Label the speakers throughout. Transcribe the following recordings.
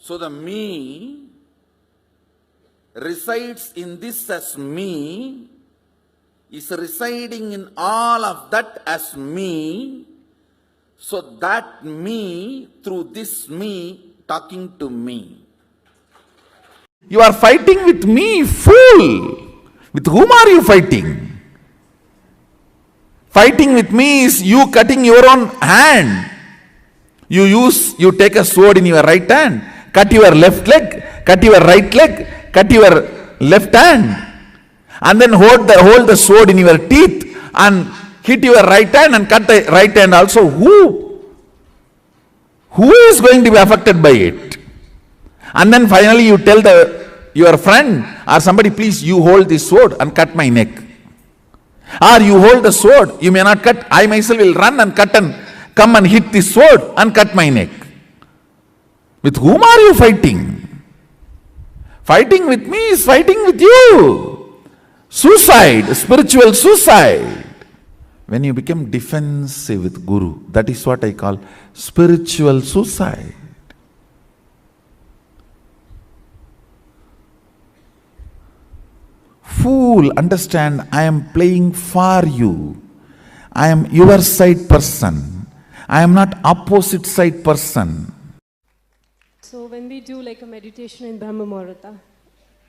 Speaker 1: So the me resides in this as me, is residing in all of that as me, so that me through this me talking to me.
Speaker 2: You are fighting with me, fool. With whom are you fighting? Fighting with me is you cutting your own hand. You take a sword in your right hand, cut your left leg, cut your right leg, cut your left hand, and then hold the sword in your teeth and hit your right hand and cut the right hand also. Who is going to be affected by it? And then finally you tell your friend or somebody, please you hold this sword and cut my neck. Or you hold the sword, you may not cut, I myself will run and cut and come and hit this sword and cut my neck. With whom are you fighting? Fighting with me is fighting with you. Suicide, spiritual suicide. When you become defensive with Guru, that is what I call spiritual suicide. Fool, understand, I am playing for you. I am your side person. I am not opposite side person.
Speaker 3: So when we do like a meditation in Brahma Muhurta,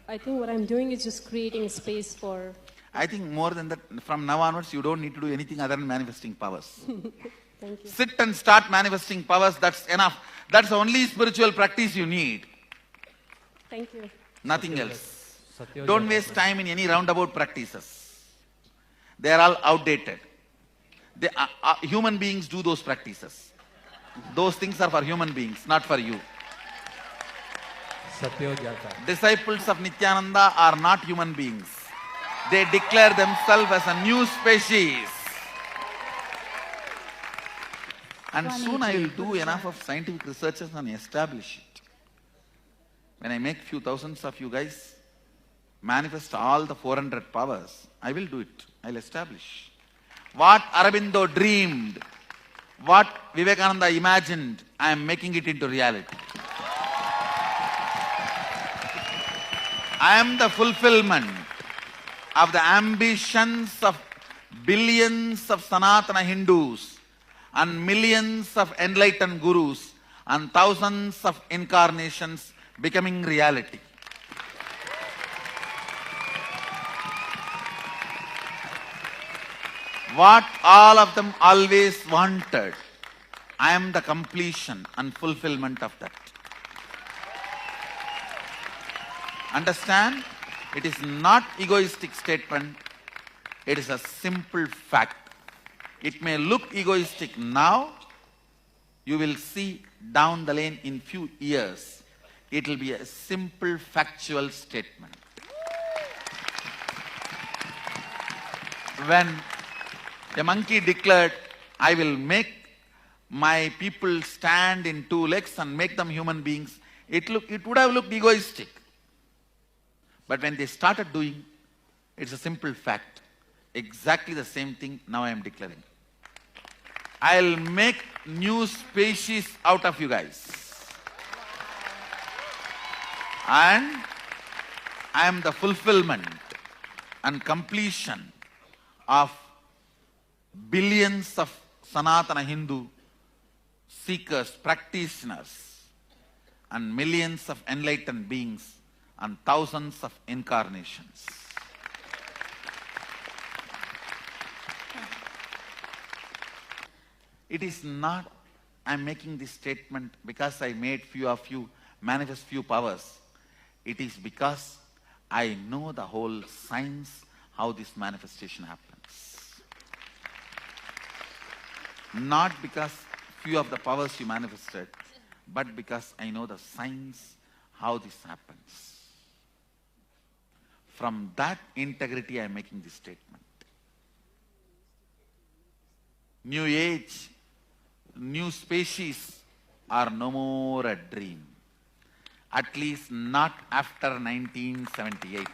Speaker 3: I think what I'm doing is just creating space for...
Speaker 1: I think more than that, from now onwards, you don't need to do anything other than manifesting powers.
Speaker 3: Thank you.
Speaker 1: Sit and start manifesting powers, that's enough. That's the only spiritual practice you need.
Speaker 3: Thank you.
Speaker 1: Nothing else. Don't waste time in any roundabout practices. They are all outdated. Human beings do those practices. Those things are for human beings, not for you. Disciples of Nityananda are not human beings. They declare themselves as a new species. And soon I will do enough of scientific researches and establish it. When I make few thousands of you guys manifest all the 400 powers, I will do it. I'll establish. What Aurobindo dreamed, what Vivekananda imagined, I am making it into reality. I am the fulfillment of the ambitions of billions of Sanatana Hindus and millions of enlightened gurus and thousands of incarnations becoming reality. What all of them always wanted, I am the completion and fulfillment of that. Understand? It is not egoistic statement, it is a simple fact. It may look egoistic now, you will see down the lane in few years, it will be a simple factual statement. When a monkey declared, I will make my people stand in two legs and make them human beings, it would have looked egoistic. But when they started doing, it's a simple fact. Exactly the same thing now I am declaring. I'll make new species out of you guys. And I am the fulfillment and completion of billions of Sanatana Hindu seekers, practitioners, and millions of enlightened beings and thousands of incarnations. It is not, I'm making this statement because I made few of you manifest few powers. It is because I know the whole science, how this manifestation happens. Not because few of the powers you manifested, but because I know the science, how this happens. From that integrity, I am making this statement. New age, new species are no more a dream. At least not after 1978.